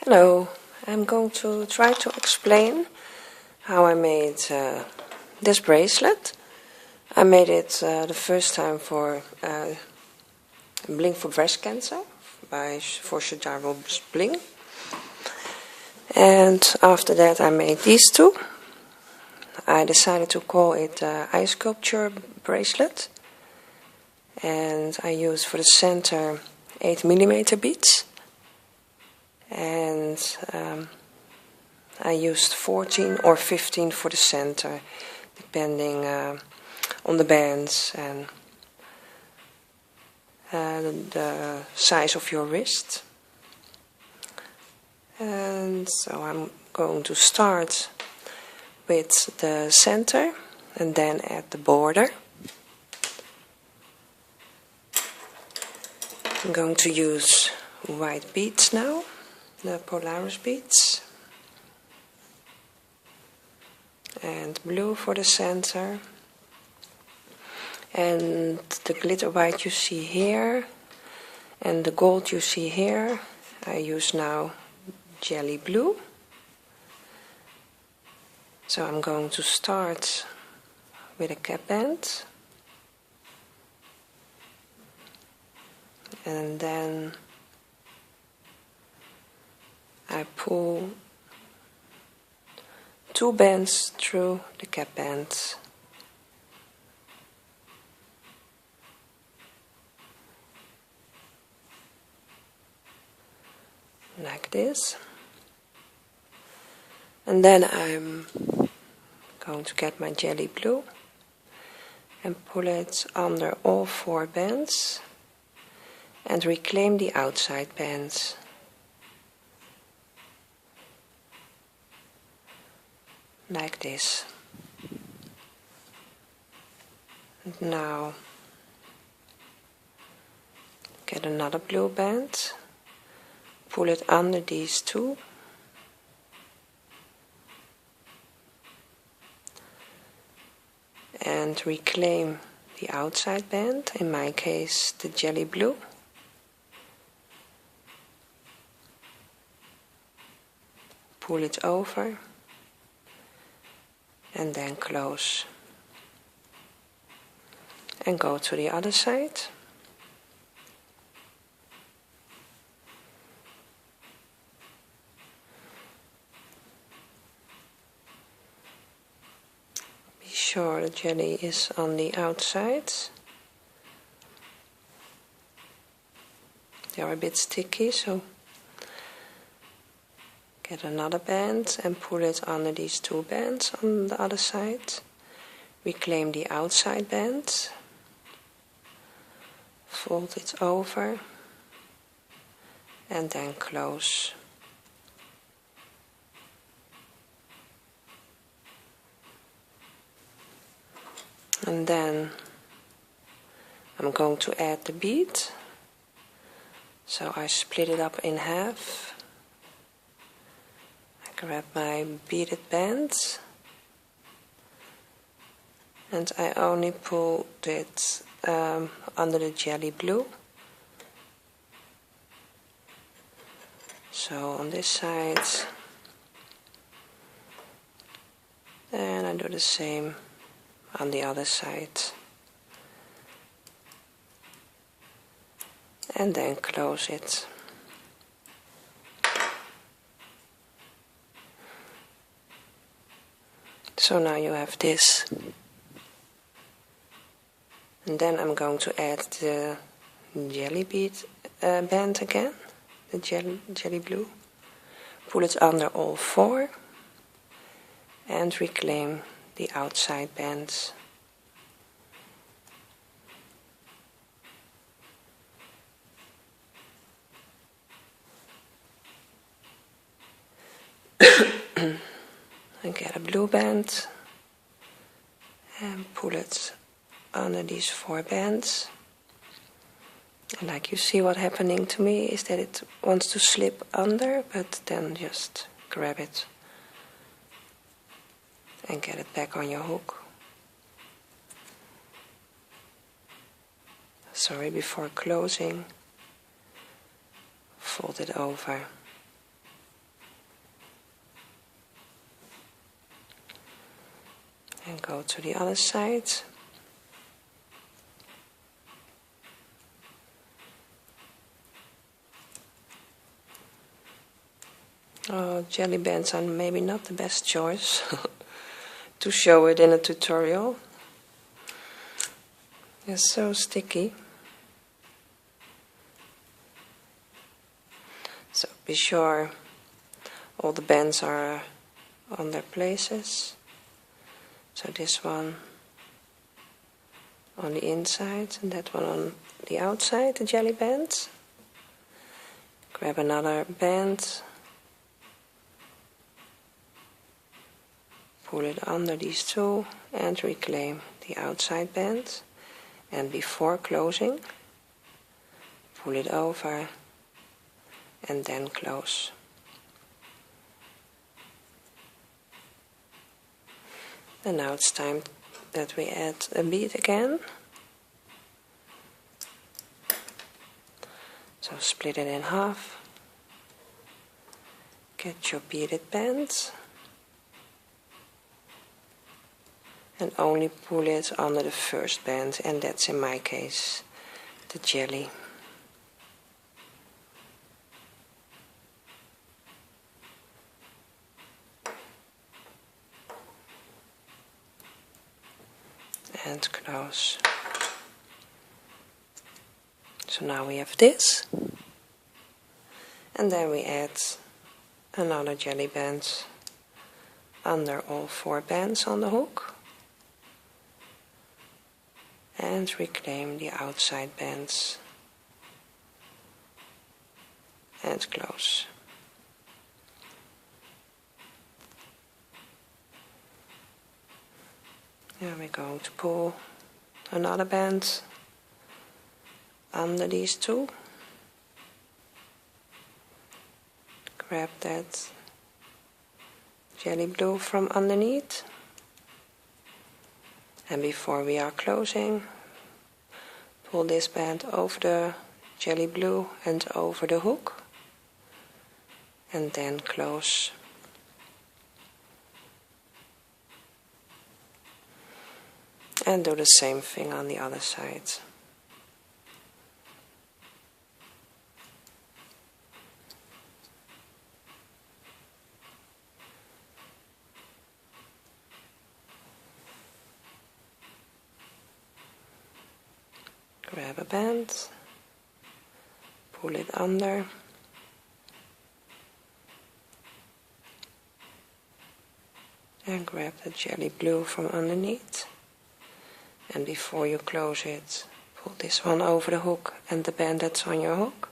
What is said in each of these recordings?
Hello, I'm going to try to explain how I made this bracelet. I made it the first time for Bling for Breast Cancer for Shajaro Bling. And after that I made these two. I decided to call it eye sculpture bracelet. And I used for the center 8mm beads. And I used 14 or 15 for the center, depending on the bands and the size of your wrist. And so I'm going to start with the center and then at the border. I'm going to use white beads now, the Polaris beads, and blue for the center, and the glitter white you see here and the gold you see here I use now jelly blue. So I'm going to start with a cap band and then I pull 2 bands through the cap band. Like this. And then I'm going to get my jelly blue and pull it under all 4 bands and reclaim the outside bands. Like this. And now get another blue band, pull it under these 2, and reclaim the outside band, in my case the jelly blue. Pull it over and then close and go to the other side. Be sure the jelly is on the outside. They are a bit sticky, so get another band and pull it under these 2 bands on the other side. Reclaim the outside band. Fold it over and then close. And then I'm going to add the bead. So I split it up in half. Grab my beaded bands and I only pulled it under the jelly blue. So on this side, and I do the same on the other side. And then close it. So now you have this. And then I'm going to add the jelly bead band again, the jelly blue. Pull it under all 4 and reclaim the outside bands. And get a blue band and pull it under these 4 bands. And like you see, what happening to me is that it wants to slip under, but then just grab it and get it back on your hook. Sorry, before closing, fold it over And go to the other side. Oh, jelly bands are maybe not the best choice to show it in a tutorial. It's so sticky. So be sure all the bands are on their places. So this one on the inside and that one on the outside, the jelly bands. Grab another band, pull it under these two and reclaim the outside band. And before closing, pull it over and then close. And now it's time that we add a bead again. So split it in half. Get your beaded band. And only pull it under the first band, and that's in my case the jelly. And close. So now we have this, and then we add another jelly band under all 4 bands on the hook and reclaim the outside bands and close. And we're going to pull another band under these 2. Grab that jelly blue from underneath. And before we are closing, pull this band over the jelly blue and over the hook. And then close. And do the same thing on the other side. Grab a band, pull it under, and grab the jelly blue from underneath. And before you close it, pull this one over the hook and the band that's on your hook,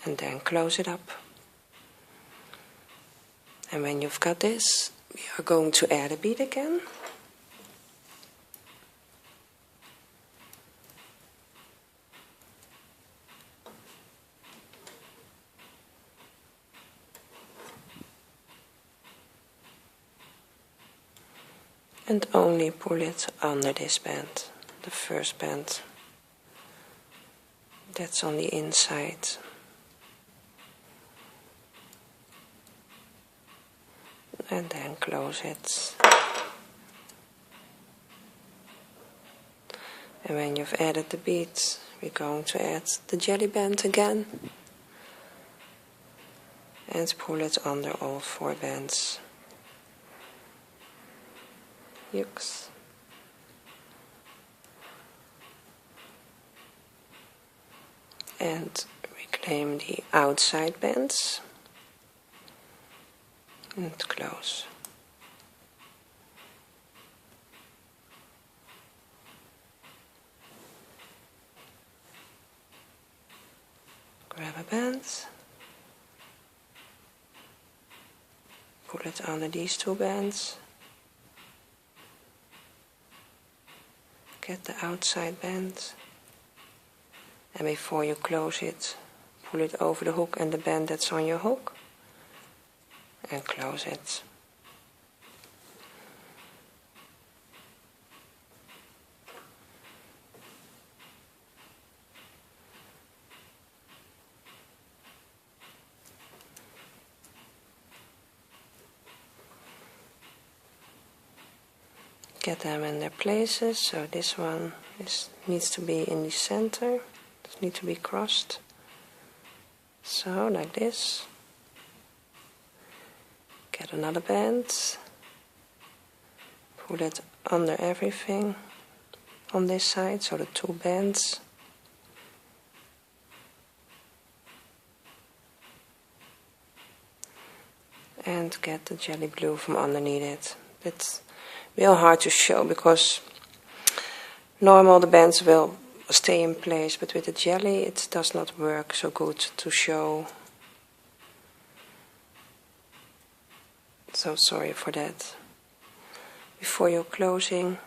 and then close it up. And when you've got this, we are going to add a bead again. And only pull it under this band, the first band that's on the inside. And then close it. And when you've added the beads, we're going to add the jelly band again and pull it under all 4 bands. Hooks. And reclaim the outside bands and close. Grab a band, pull it under these 2 bands. Get the outside band, and before you close it, pull it over the hook and the band that's on your hook, and close it. get them in their places. So this one needs to be in the center, it needs to be crossed. So like this. Get another band, put it under everything on this side, so the two bands. And get the jelly blue from underneath it. It's real hard to show because normal the bands will stay in place, but with the jelly it does not work so good to show. So sorry for that. Before you're closing,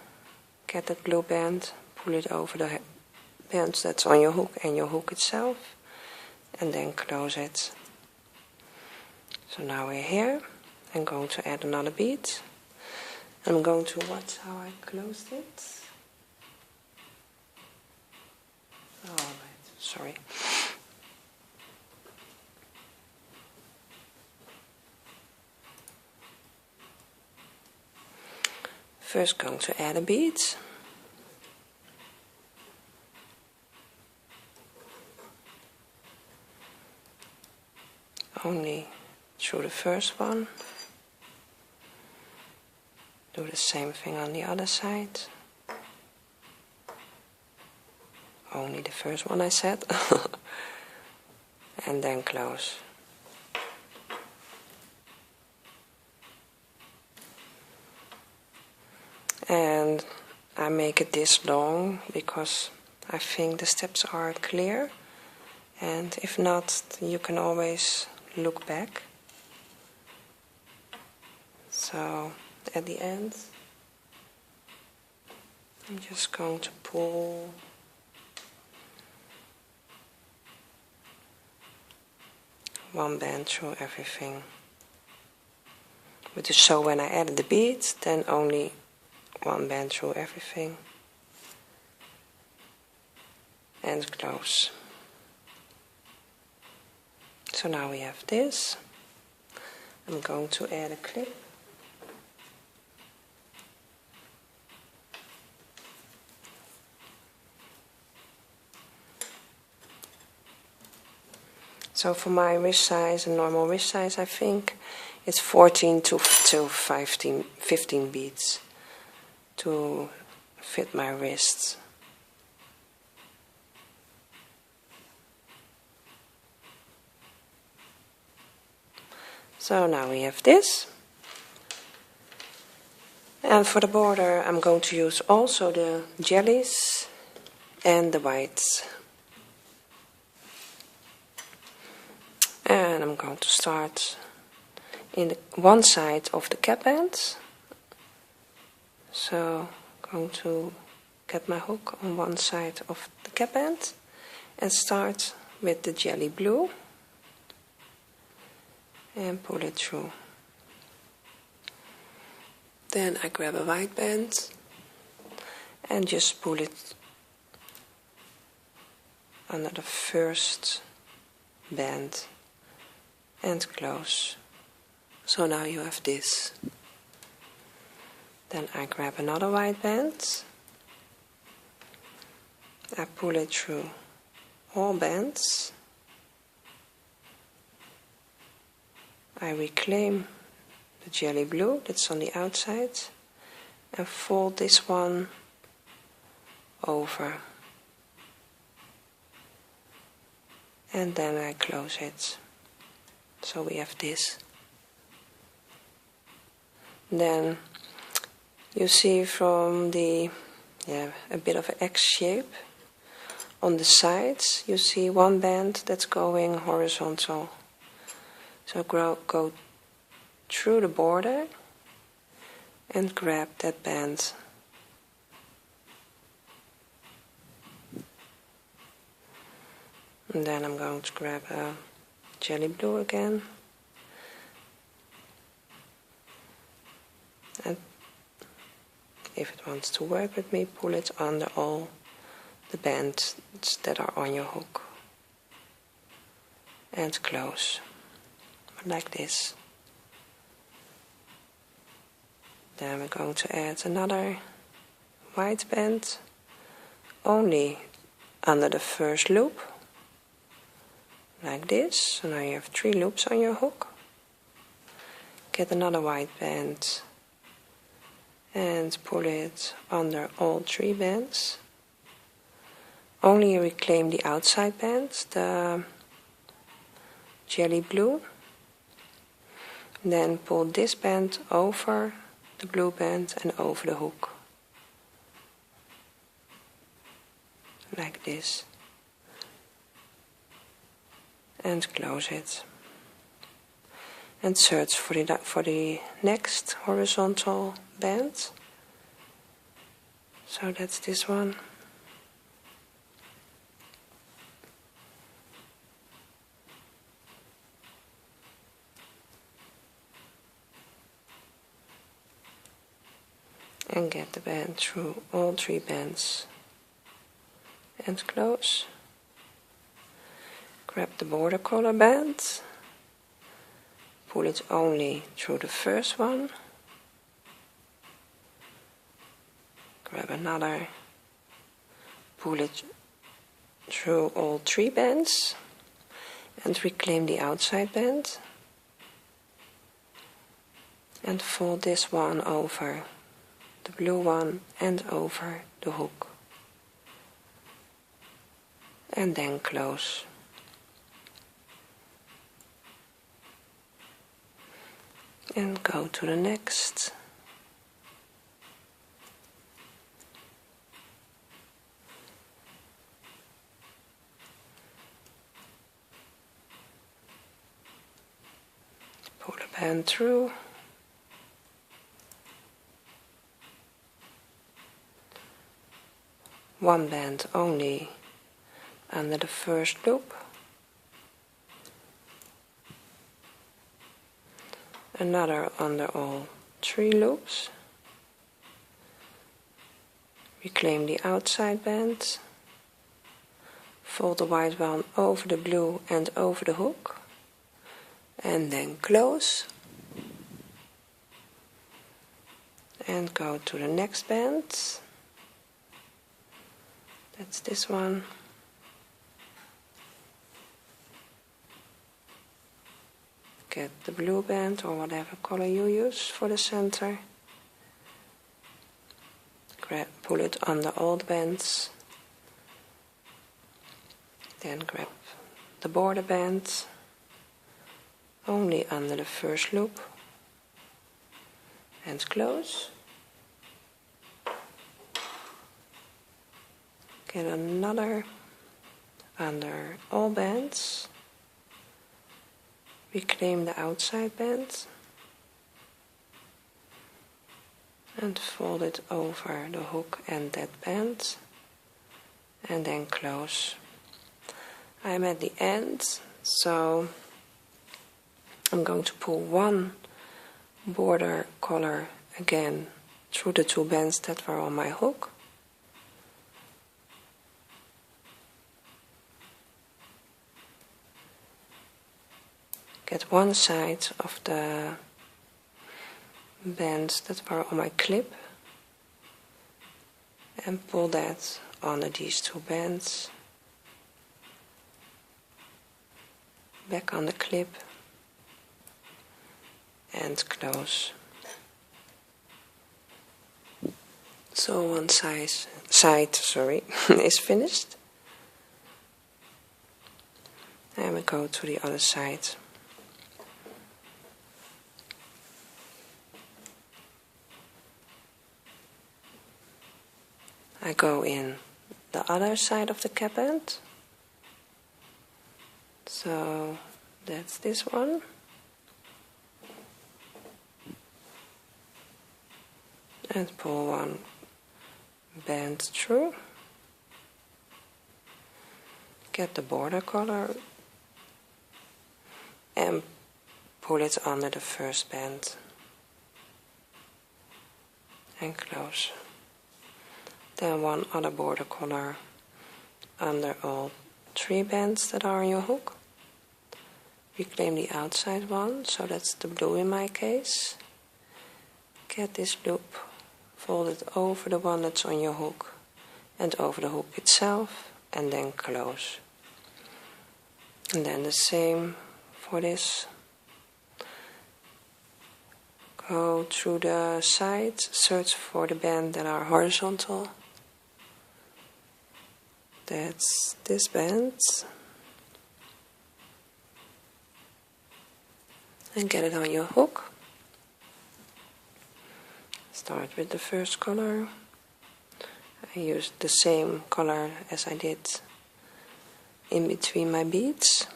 get that blue band, pull it over the band that's on your hook and your hook itself, and then close it. So now we're here. I'm going to add another bead. I'm going to watch how I closed it. Alright, sorry. First going to add a bead. Only through the first one. Do the same thing on the other side. Only the first one I said. And then close. And I make it this long because I think the steps are clear, and if not, you can always look back. So at the end I'm just going to pull one band through everything. But so when I added the beads, then only one band through everything and close. So now we have this. I'm going to add a clip. So for my wrist size, a normal wrist size, I think it's 14 to 15 beads to fit my wrists. So now we have this. And for the border I'm going to use also the jellies and the whites. And I'm going to start in one side of the cap band. So I'm going to get my hook on one side of the cap band and start with the jelly blue and pull it through. Then I grab a white band and just pull it under the first band and close. So now you have this. Then I grab another white band, I pull it through all bands, I reclaim the jelly blue that's on the outside and fold this one over, and then I close it. So we have this. Then you see from the a bit of an X shape on the sides, you see one band that's going horizontal. So go through the border and grab that band. And then I'm going to grab a jelly blue again. And if it wants to work with me, pull it under all the bands that are on your hook. And close. Like this. Then we're going to add another white band only under the first loop, like this. So now you have 3 loops on your hook. Get another white band and pull it under all 3 bands. Only reclaim the outside band, the jelly blue. Then pull this band over the blue band and over the hook, like this, and close it. And search for the next horizontal band. So that's this one. And get the band through all 3 bands and close. Grab the border collar band, pull it only through the first one, grab another, pull it through all 3 bands and reclaim the outside band, and fold this one over the blue one and over the hook, and then close. And go to the next. Pull the band through. One band only under the first loop. Another under all 3 loops. Reclaim the outside band. Fold the white one over the blue and over the hook. And then close. And go to the next band. That's this one. Get the blue band or whatever color you use for the center. Pull it under all the bands. Then grab the border band only under the first loop and close. Get another under all bands. Reclaim the outside band and fold it over the hook and that band, and then close. I'm at the end, so I'm going to pull one border collar again through the 2 bands that were on my hook. Get one side of the bands that were on my clip and pull that under these 2 bands, back on the clip, and close. So one side is finished, and we go to the other side. I go in the other side of the cap band, so that's this one, and pull one band through, get the border collar and pull it under the first band and close. Then one other border collar under all 3 bands that are on your hook. Reclaim the outside one, so that's the blue in my case. Get this loop fold it over the one that's on your hook and over the hook itself, and then close. And then the same for this. Go through the sides, search for the band that are horizontal. That's this band. And get it on your hook. Start with the first color. I used the same color as I did in between my beads.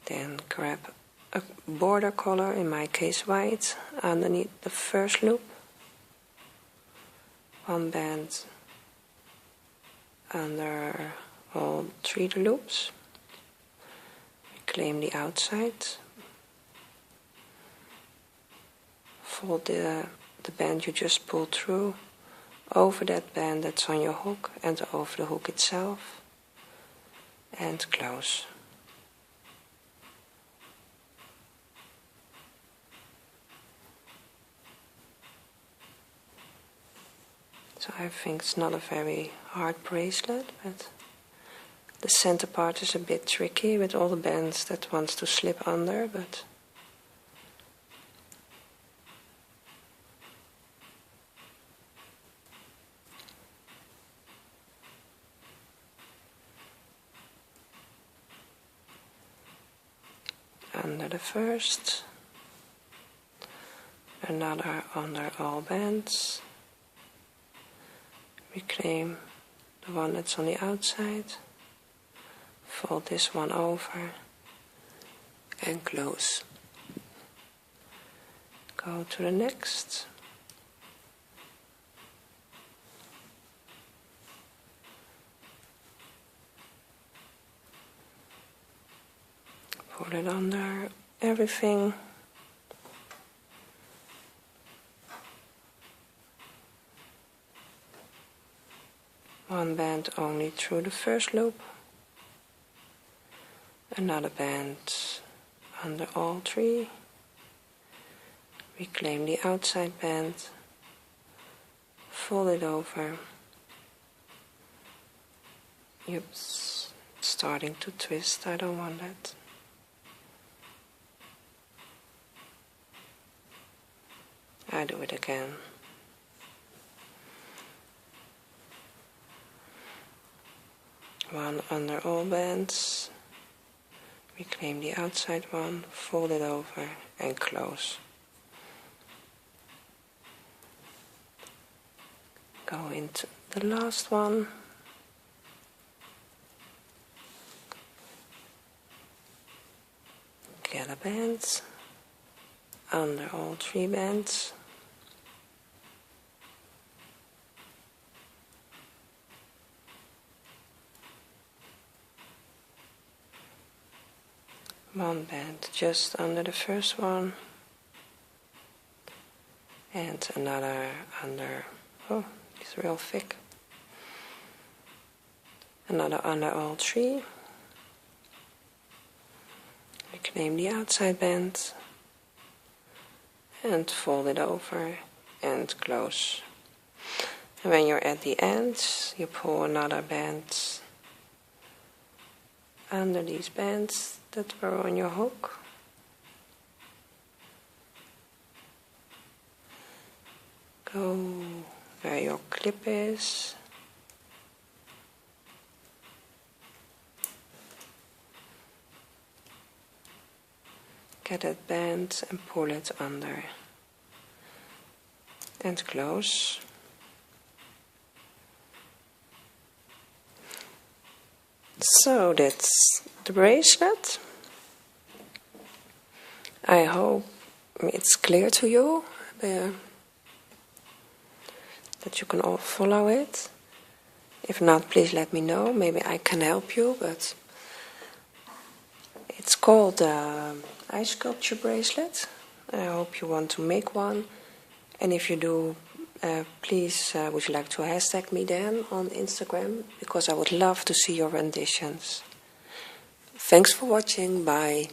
Then grab a border color, in my case white, underneath the first loop. One band under all 3 loops. Reclaim the outside. Fold the band you just pulled through over that band that's on your hook and over the hook itself, and close. So I think it's not a very hard bracelet, but the center part is a bit tricky with all the bands that wants to slip under, but under the first, another under all bands. Reclaim the one that's on the outside, fold this one over and close. Go to the next. Pull it under everything. One band only through the first loop, another band under all 3, reclaim the outside band, fold it over. Oops, it's starting to twist, I don't want that. I do it again. One under all bands, reclaim the outside one, fold it over and close. Go into the last one. Get a band under all 3 bands. One band just under the first one, and another under, oh, it's real thick, another under all 3, reclaim the outside band and fold it over and close. And when you're at the end, you pull another band under these bands that were on your hook. Go where your clip is. Get that band and pull it under. And close. So that's the bracelet. I hope it's clear to you that you can all follow it. If not, please let me know. Maybe I can help you, but it's called the ice sculpture bracelet. I hope you want to make one. And if you do, please would you like to hashtag me then on Instagram, because I would love to see your renditions. Thanks for watching. Bye.